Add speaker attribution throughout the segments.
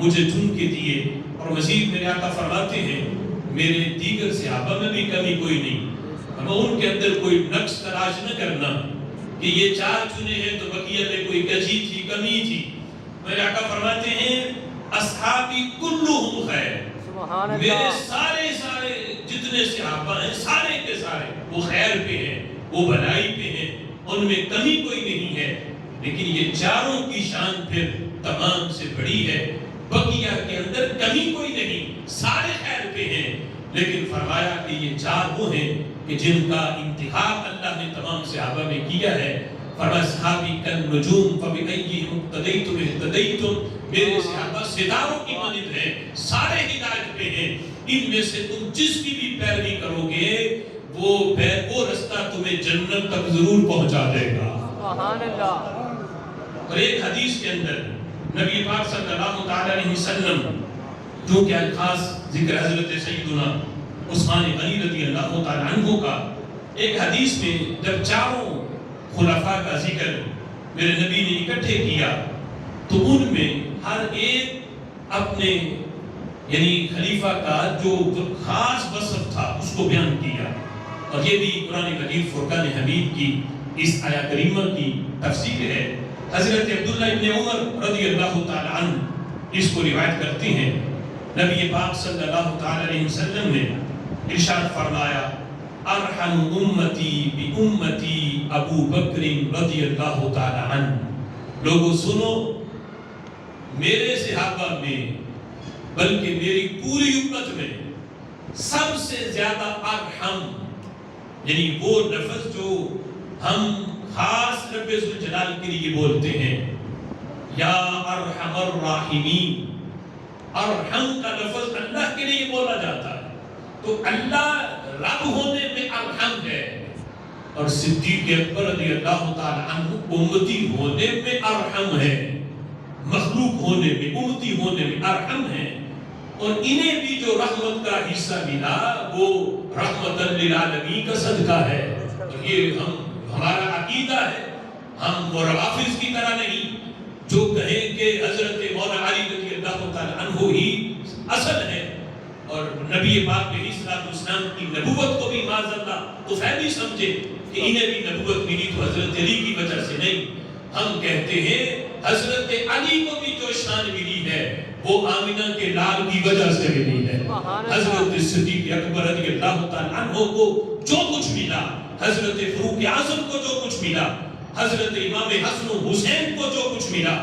Speaker 1: مجھے چن کے دیے۔ اور مزید میرے آقا فرماتے ہیں میرے دیگر صحابہ میں بھی کمی کوئی نہیں، ہمیں ان کے اندر کوئی نقص تلاش نہ کرنا کہ یہ 4 چنے ہیں تو بقیہ میں کوئی کجی تھی، کمی تھی۔ میرے آقا فرماتے ہیں اصحابی کلہم خیر، میرے سارے جتنے صحابہ ہیں سارے کے سارے وہ خیر پہ ہیں، وہ بھلائی پہ ہیں، ان میں کمی کوئی نہیں ہے۔ لیکن یہ 4 کی شان پھر تمام سے بڑی ہے، بقیہ کے اندر کمی کوئی نہیں، سارے خیر پہ ہیں۔ لیکن فرمایا کہ یہ 4 وہ ہیں کہ جن کا انتخاب اللہ نے تمام صحابہ میں کیا ہے۔ فرمایا صحابی کالنجوم فبأیہم اقتدیتم اہتدیتم، میرے صحابہ ستاروں کی مانند ہیں، سارے ہدایت پہ ہیں، ان میں سے تم جس کی بھی پیروی کرو گے وہ رستہ تمہیں جنت تک ضرور پہنچا دے گا۔
Speaker 2: سبحان اللہ۔
Speaker 1: اور ایک حدیث کے اندر نبی پاک صلی اللہ علیہ وسلم جو کہ خاص ذکر حضرت سیدنا عثمان غنی رضی اللہ تعالیٰ عنہ کا، ایک حدیث میں جب 4 خلفاء کا ذکر میرے نبی نے اکٹھے کیا تو ان میں ہر ایک اپنے یعنی خلیفہ کا جو خاص وصف تھا اس کو بیان کیا۔ اور یہ بھی قرآن مجید فرقان حمید کی اس آیہ کریمہ کی تفسیر ہے۔ حضرت عبداللہ ابن عمر رضی اللہ تعالیٰ عنہ اس کو روایت کرتے ہیں، نبی پاک صلی اللہ علیہ وسلم نے ارشاد فرمایا ارحم امتی بی امتی ابو بکر رضی اللہ تعالیٰ عنہ، لوگوں سنو میرے صحابہ میں بلکہ میری پوری امت میں سب سے زیادہ ارحم، یعنی وہ لفظ جو ہم خاص رب ذوالجلال کے لیے بولتے ہیں، یا ارحم الراحمین، ارحم کا لفظ اللہ کے لیے بولا جاتا ہے، تو اللہ رب ہونے میں ارحم ہے، اور صدیق اکبر رضی اللہ تعالی عنہ امتی ہونے میں ارحم ہے، مخلوق ہونے میں امتی ہونے میں ارحم ہے۔ اور انہیں بھی جو رحمت کا حصہ ملا وہ رحمت للعالمین کا صدقہ ہے۔ اور یہ ہمارا عقیدہ ہے، ہم روافض کی طرح نہیں جو کہیں کہ حضرت مولا علی رضی اللہ تعالی عنہ ہی اصل ہے، اور نبی پاک علیہ الصلوۃ والسلام کی نبوت کو بھی معاذ اللہ طفیلی سمجھے کہ انہیں بھی نبوت ملی تو حضرت علی کی وجہ سے نہیں۔ ہم کہتے ہیں حضرت علی کو بھی جو شان ملی ہے وہ آمنہ کے لال کی وجہ سے ملی ہے۔ حضرت صدیق اکبر رضی اللہ تعالی عنہ کو جو کچھ ملا، حضرت فاروق اعظم کو جو کچھ ملا، حضرت امام حسن و حسین کو جو کچھ ملا،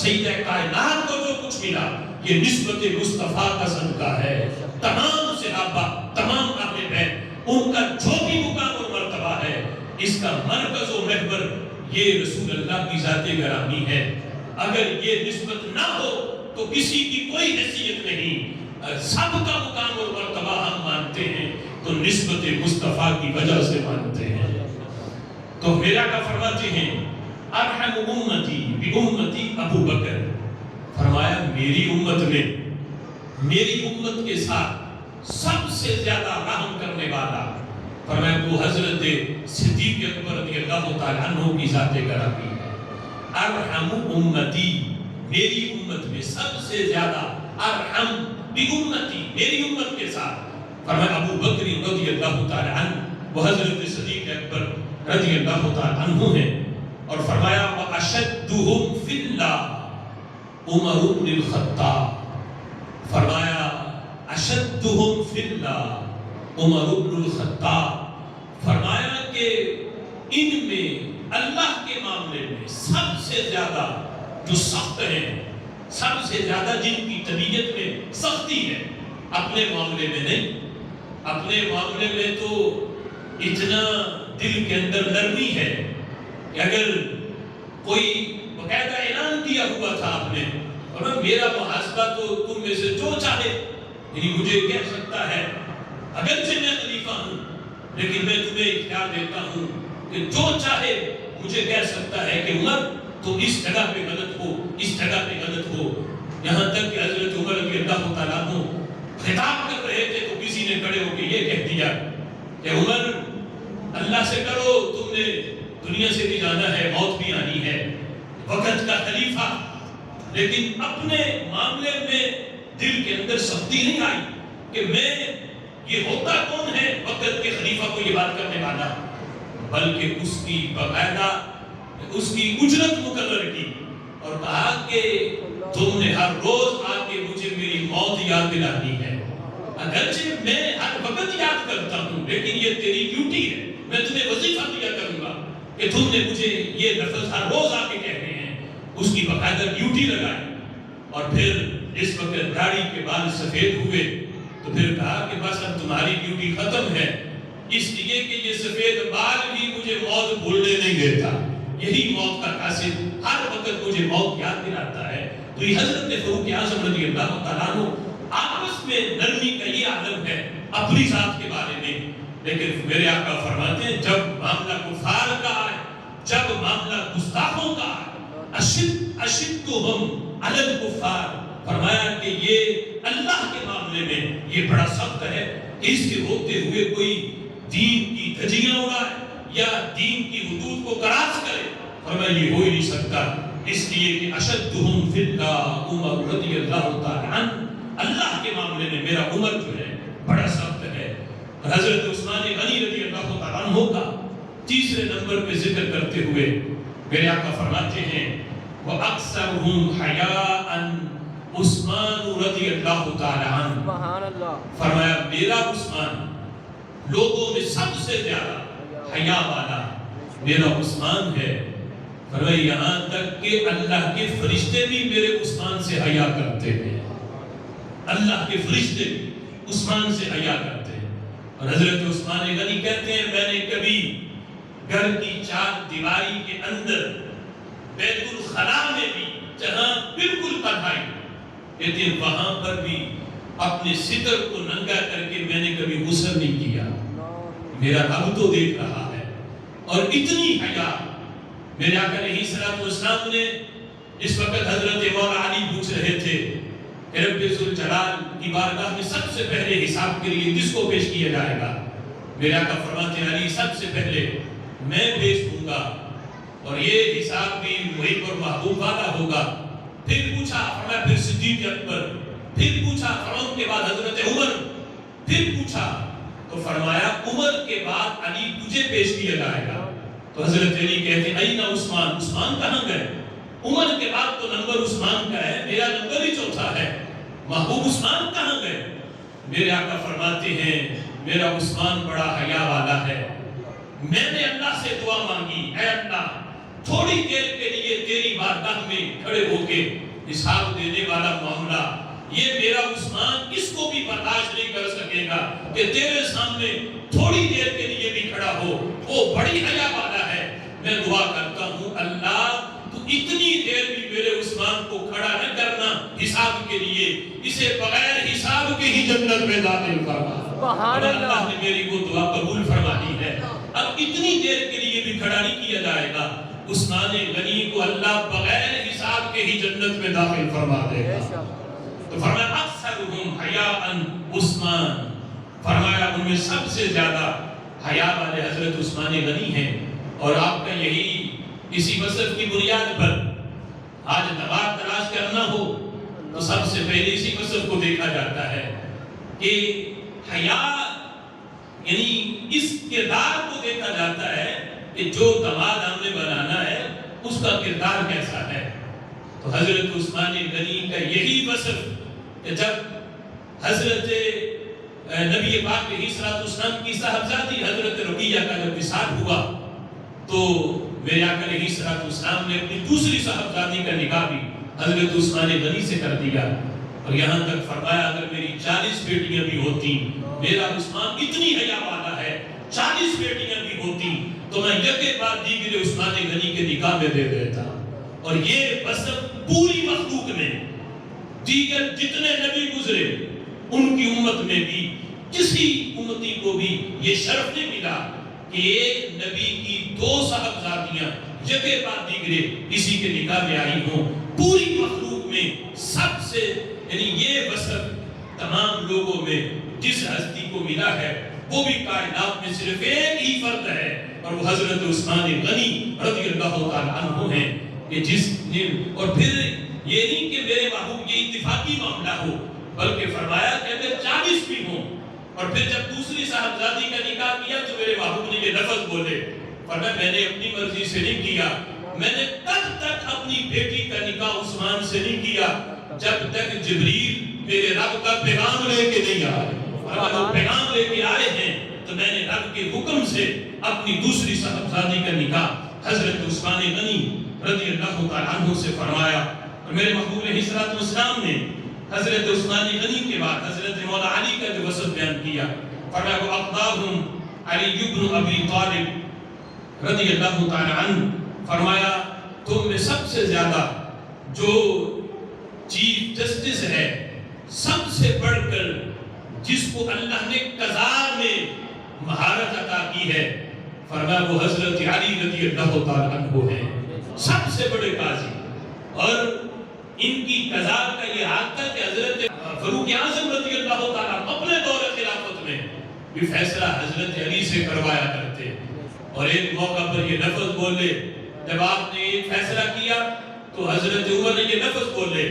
Speaker 1: سیدہ کائنات کو جو کچھ ملا، یہ نسبت مصطفیٰ کا صدقہ ہے۔ تمام صحابہ، تمام اہل بیت، ان کا جو بھی مقام اور مرتبہ ہے، اس کا مرکز و محور یہ رسول اللہ کی ذات گرامی ہے۔ اگر یہ نسبت نہ ہو تو کسی کی کوئی حیثیت نہیں، سب کا مقام اور مرتبہ ہم مانتے ہیں تو نسبت مصطفیٰ کی وجہ سے مانتے ہیں۔ تو میرا کا فرماتے ہیں ارحم امتی بی امتی ابو بکر، فرمایا میری امت میں میری امت کے ساتھ سب سے زیادہ رحم کرنے والا، فرمایا وہ حضرت صدیق اکبر رضی اللہ تعالی عنہ کی ذات گرامی ہے۔ ارحم امتی، میری امت میں سب سے زیادہ ارحم بی امتی، میری امت کے ساتھ، فرمایا ابو بکر رضی اللہ تعالی عنہ، وہ حضرت صدیق اکبر رضی اللہ تعالی عنہ ہیں۔ اور فرمایا وَأَشَدُّهُمْ فِي اللَّهِ عمر بن الخطاب، فرمایا اشدہم فی اللہ عمر بن الخطاب، فرمایا کہ ان میں اللہ کے معاملے میں سب سے زیادہ جو سخت ہیں، سب سے زیادہ جن کی طبیعت میں سختی ہے، اپنے معاملے میں نہیں، اپنے معاملے میں تو اتنا دل کے اندر نرمی ہے کہ اگر کوئی باقاعدہ اعلان کیا ہوا تھا آپ نے، اور میرا محاسبہ تو تم میں سے جو چاہے، یعنی مجھے کہہ سکتا ہے اگرچہ میں خلیفہ ہوں لیکن میں تمہیں اختیار دیتا ہوں کہ جو چاہے مجھے کہہ سکتا ہے کہ عمر تو اس جگہ پہ غلط ہو، اس جگہ پہ غلط ہو۔ یہاں تک کہ حضرت عمر رضی اللہ تعالیٰ عنہ خطاب کر رہے تھے تو کسی نے کھڑے ہو کے یہ کہہ دیا کہ عمر اللہ سے کرو، تم نے دنیا سے بھی جانا ہے، موت بھی آنی ہے، وقت کا خلیفہ، لیکن اپنے معاملے میں دل کے اندر سختی نہیں آئی کہ میں یہ ہوتا کون ہے وقت کے خلیفہ کو یہ بات کرنے والا، بلکہ اس کی باقاعدہ اس کی اجرت مقرر کی اور کہا کہ تم نے ہر روز آ کے مجھے میری موت یاد دلانی ہے، اگرچہ میں ہر وقت یاد کرتا ہوں لیکن یہ تیری ڈیوٹی ہے، میں تمہیں وظیفہ دیا کروں گا کہ تم نے مجھے یہ لفظ ہر روز آ کے کہنے ہیں۔ اس کی باقاعدہ ڈیوٹی لگائی اور پھر اس وقت داڑھی کے بال سفید ہوئے تو پھر کہا کہ بس اب تمہاری ڈیوٹی ختم ہے، اس لیے کہ یہ سفید بال بھی مجھے موت بھولنے نہیں دیتا، یہی موت کا قاصد ہر وقت مجھے موت یاد دلاتا ہے۔ تو یہ حضرت فاروق اعظم رضی اللہ تعالیٰ عنہ آپس میں نرمی کا یہ عالم ہے اپنی ذات کے بارے میں، لیکن میرے آقا فرماتے ہیں جب معاملہ کفار کا آئے، جب معاملہ گستاخوں کا آئے، اشدہم علی الکفار، فرمایا کہ یہ اللہ کے معاملے میں یہ بڑا سخت ہے کہ اس کے ہوتے ہوئے کوئی دین کی دھجیاں اڑائے یا دین کی حدود کو کراس کرے، فرمایا یہ ہو ہی نہیں سکتا، اس لیے کہ اشدہم فی اللہ عمر رضی اللہ تعالی عنہ، اللہ کے معاملے میں میرا عمر جو ہے بڑا سخت ہے۔ حضرت عثمان غنی رضی اللہ تعالیٰ عنہ کا تیسرے نمبر پہ ذکر کرتے ہوئے میرے آقا فرماتے ہیں وَأَكْثَرُهُمْ حَيَاءً عثمان رضی اللہ تعالیٰ عنہ، فرمایا میرا عثمان لوگوں میں سب سے زیادہ حیا والا میرا عثمان ہے، فرمایا یہاں تک کہ اللہ کے فرشتے بھی میرے عثمان سے حیا کرتے ہیں، اللہ کے فرشتے بھی عثمان سے حیا کرتے ہیں۔ اور حضرت عثمان غنی کہتے ہیں میں نے کبھی گھر کی چار دیواری کے اندر بیت الخلا میں بھی جہاں بالکل تنہائی، کہتے ہیں وہاں پر بھی اپنے ستر کو ننگا کر کے میں نے کبھی غسل نہیں کیا، میرا رب تو دیکھ رہا ہے۔ اور اتنی حیا میرے آقا علیہ الصلوۃ والسلام نے اس وقت حضرت مولا علی پوچھ رہے تھے کہ رب ذوالجلال کی بارگاہ میں سب سے پہلے حساب کے لیے کس کو پیش کیا جائے گا؟ میرے آقا فرماتے ہیں علی سب سے پہلے میں پیش ہوں گا اور یہ حساب بھی وہی پر محبوب والا ہوگا۔ پھر پوچھا فرمایا پھر صدیق اکبر، پھر پوچھا فرمان کے بعد حضرت عمر، پھر پوچھا تو فرمایا عمر کے بعد علی تجھے پیش کیا جائے گا۔ تو حضرت علی کہتے ہیں اینا عثمان، عثمان کہاں گئے؟ عمر کے بعد تو نمبر عثمان کا ہے، میرا نمبر ہی چوتھا ہے، محبوب عثمان کہاں گئے؟ میرے آقا فرماتے ہیں میرا عثمان بڑا حیا والا ہے، میں نے اللہ سے دعا مانگی اے اللہ تھوڑی دیر کے لیے تیری بارگاہ میں کھڑے ہو کے حساب دینے والا معاملہ، یہ میرا عثمان اس کو بھی برداشت نہیں کر سکے گا کہ تیرے سامنے تھوڑی دیر کے لیے بھی کھڑا ہو، وہ بڑی حیا والا ہے۔ میں دعا کرتا ہوں اللہ تو اتنی دیر بھی میرے عثمان کو کھڑا نہ کرنا حساب کے لیے، اسے بغیر حساب کے ہی جنت میں داخل فرما۔ اللہ نے میری وہ دعا قبول فرما لی ہے، اب اتنی دیر کے لیے بھی کھڑا نہیں کیا جائے گا، عثمان غنی کو اللہ بغیر حساب کے ہی جنت میں داخل فرما دے گا۔ تو فرمایا اکثرہم حیاء عثمان، فرمایا ان میں سب سے زیادہ حیا والے حضرت عثمان غنی ہیں۔ اور آپ کا یہی اسی وصف کی بنیاد پر آج نواب تلاش کرنا ہو تو سب سے پہلے اسی وصف کو دیکھا جاتا ہے کہ حیا یعنی اس کردار کو دیکھا جاتا ہے کہ جو دماد ہم نے بنانا ہے اس کا کردار کیسا ہے۔ تو حضرت عثمان غنی کا یہی وصف کہ جب حضرت نبی پاک علیہ الصلوۃ والسلام کی صاحبزادی حضرت رقیہ کا جب وصال ہوا تو میرے آقا علیہ الصلوۃ والسلام نے اپنی دوسری صاحبزادی کا نکاح بھی حضرت عثمان غنی سے کر دیا، اور یہاں تک فرمایا اگر میری 40 بیٹیاں بھی ہوتی، میرا عثمان اتنی حیا والا ہے 40 بیٹیاں بھی ہوتی تو میں یکے بعد دیگر عثمان غنی کے نکاح میں دے دیتا۔ اور یہ وصف پوری مخلوق میں دیگر جتنے نبی گزرے ان کی امت میں بھی کسی امتی کو بھی یہ شرف نہیں ملا کہ ایک نبی کی 2 صاحبزادیاں یکے بعد دیگرے اسی کے نکاح میں آئی ہوں۔ پوری مخلوق میں سب سے یعنی یہ وصف تمام لوگوں میں جس ہستی کو ملا ہے وہ بھی کائنات میں صرف ایک ہی فرد ہے اور وہ حضرت عثمان غنی رضی اللہ تعالیٰ عنہ ہیں کہ جس نے، اور پھر یہ نہیں کہ میرے محبوب یہ اتفاقی معاملہ ہو بلکہ فرمایا کہ اگر 40 بھی ہوں. اور پھر جب دوسری صاحبزادی کا نکاح کیا تو میرے محبوب نے یہ لفظ بولے، فرمایا میں نے اپنی مرضی سے نہیں کیا، میں نے تب تک اپنی بیٹی کا نکاح عثمان سے نہیں کیا جب تک جبریل میرے رب کا پیغام لے کے نہیں آئے. اگر وہ پیغام لے کے آئے ہیں تو میں نے رب کے حکم سے اپنی دوسری صاحبزادی کا نکاح حضرت عثمان غنی رضی اللہ تعالیٰ عنہ سے فرمایا. اور میرے محبوب علیہ السلام نے حضرت عثمان غنی کے بعد حضرت مولا علی کا جو وصف بیان کیا، فرمایا وہ اقداہم علی بن ابی طالب رضی اللہ تعالیٰ عنہ، فرمایا تم میں سب سے زیادہ جو چیف جسٹس ہے، سب سے بڑھ کر جس کو اللہ نے قضاء میں مہارت عطا کی ہے، فرمایا وہ حضرت علی رضی اللہ تعالیٰ عنہ ہے، سب سے بڑے قاضی. اور ان کی قضاء کا یہ حال تھا کہ حضرت فاروق اعظم رضی اللہ تعالیٰ اپنے دور خلافت میں بھی فیصلہ حضرت علی سے کروایا کرتے. اور ایک موقع پر یہ لفظ بولے، جب آپ نے ایک فیصلہ کیا تو حضرت عمر نے یہ لفظ بولے،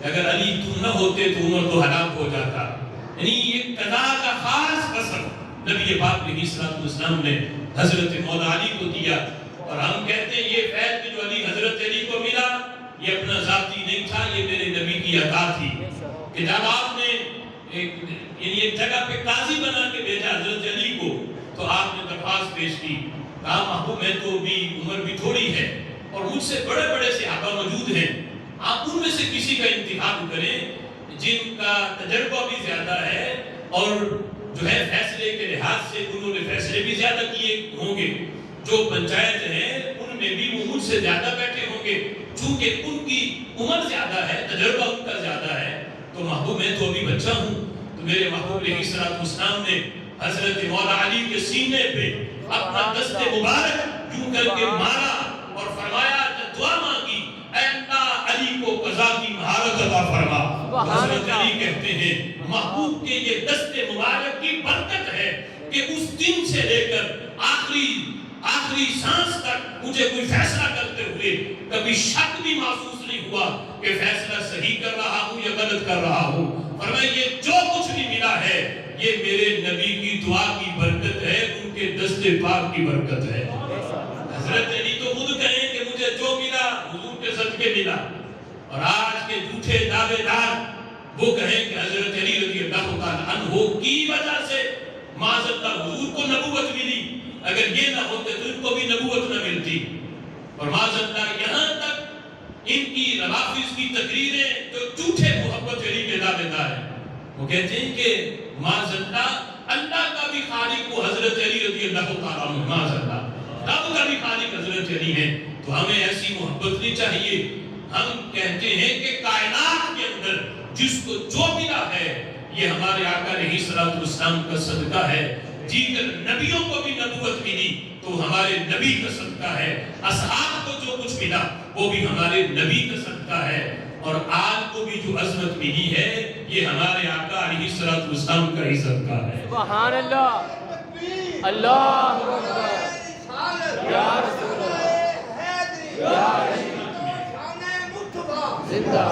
Speaker 1: اگر علی تم نہ ہوتے تو عمر تو ہلاک ہو جاتا. یعنی یہ قضاء کا خاص قسم نبی پاک علیہ السلام نے حضرت مولا علی کو دیا. اور ہم کہتے ہیں یہ فیض جو علی حضرت علی کو ملا یہ اپنا ذاتی نہیں تھا، یہ میرے نبی کی عطا تھی کہ جب آپ نے ایک جگہ پہ قاضی بنا کے بھیجا حضرت علی کو تو آپ نے درخواست پیش کی، کہا محبوب میں تو بھی عمر بھی تھوڑی ہے اور مجھ سے بڑے بڑے صحابہ موجود ہیں، آپ ان میں سے کسی کا انتخاب کریں جن کا تجربہ بھی زیادہ ہے اور جو ہے فیصلے کے لحاظ سے انہوں نے فیصلے بھی زیادہ کیے ہوں گے، جو پنچایت ہیں ان میں بھی وہ مجھ سے زیادہ بیٹھے ہوں گے، چونکہ ان کی عمر زیادہ ہے، تجربہ ان کا زیادہ ہے، تو محبوب میں تو ابھی بچہ ہوں. تو میرے محبوب علیہ السلام نے حضرت مولا علی کے سینے پہ اپنا دست مبارک یوں کر کے مارا اور فرمایا، دعا مانگی، اے اللہ علی کو قضا کی مہارت عطا فرما. حضرت علی کہتے ہیں محبوب کے یہ دست مبارک کی برکت ہے کہ اس دن سے لے کر آخری سانس تک مجھے کوئی فیصلہ کرتے ہوئے کبھی شک بھی محسوس نہیں ہوا کہ فیصلہ صحیح کر رہا ہوں یا غلط کر رہا ہوں. فرمایا یہ جو کچھ بھی ملا ہے یہ میرے نبی کی دعا کی برکت ہے، ان کے دست پاک کی برکت ہے. حضرت علی تو خود کہیں کہ مجھے جو ملا حضور کے صدقے ملا، اور آج کے جھوٹے دعوے دار وہ کہیں کہ حضرت علی رضی اللہ تعالیٰ عنہ کی وجہ سے معاذ اللہ حضور کو نبوت ملی، اگر یہ نہ ہوتے تو ان کو بھی نبوت نہ ملتی. اور معاذ اللہ یہاں تک ان کی روافض کی تقریریں جو جھوٹے محبت علی کے دعوے دار ہیں، وہ کہتے ہیں کہ معاذ اللہ کا بھی خالق وہ حضرت علی رضی اللہ تعالیٰ عنہ، معاذ اللہ رب کا بھی خالق حضرت علی ہے. تو ہمیں ایسی محبت نہیں چاہیے. ہم کہتے ہیں کہ کائنات کے اندر جس کو جو ملا ہے یہ ہمارے آقا علیہ السلام کا صدقہ ہے. دیگر نبیوں کو بھی نبوت ملی تو ہمارے نبی کا صدقہ ہے، اصحاب کو جو کچھ ملا وہ بھی ہمارے نبی کا صدقہ ہے، اور آج کو بھی جو عظمت ملی ہے یہ ہمارے آقا علیہ السلام کا ہی صدقہ ہے.
Speaker 2: سبحان اللہ، اللہ یا رسول اللہ، یا رسول اللہ، زندہ